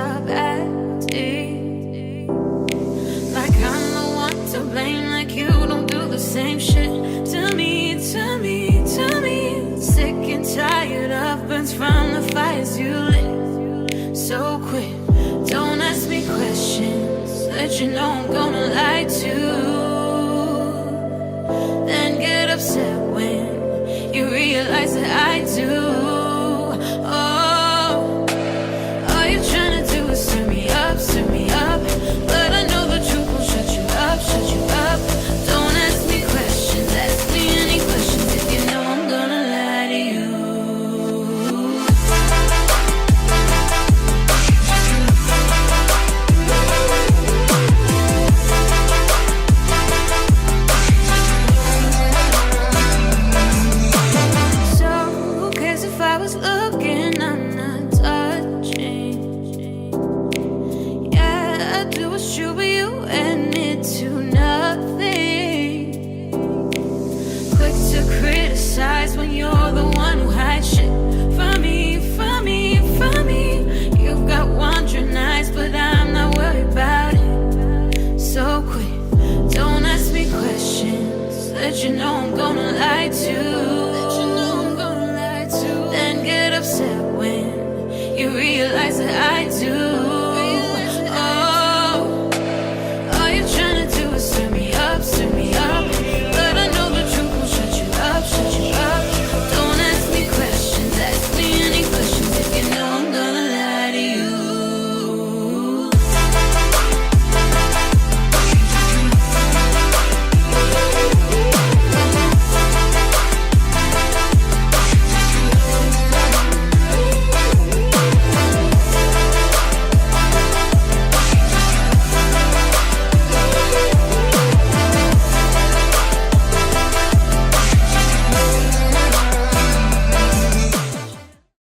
stop acting like I'm the one to blame, like you don't do the same shit to me, to me, to me. Sick and tired of burns from the fires you lit. So quit, don't ask me questions that you know I'm gonna lie to. Then get upset when you realize that I do.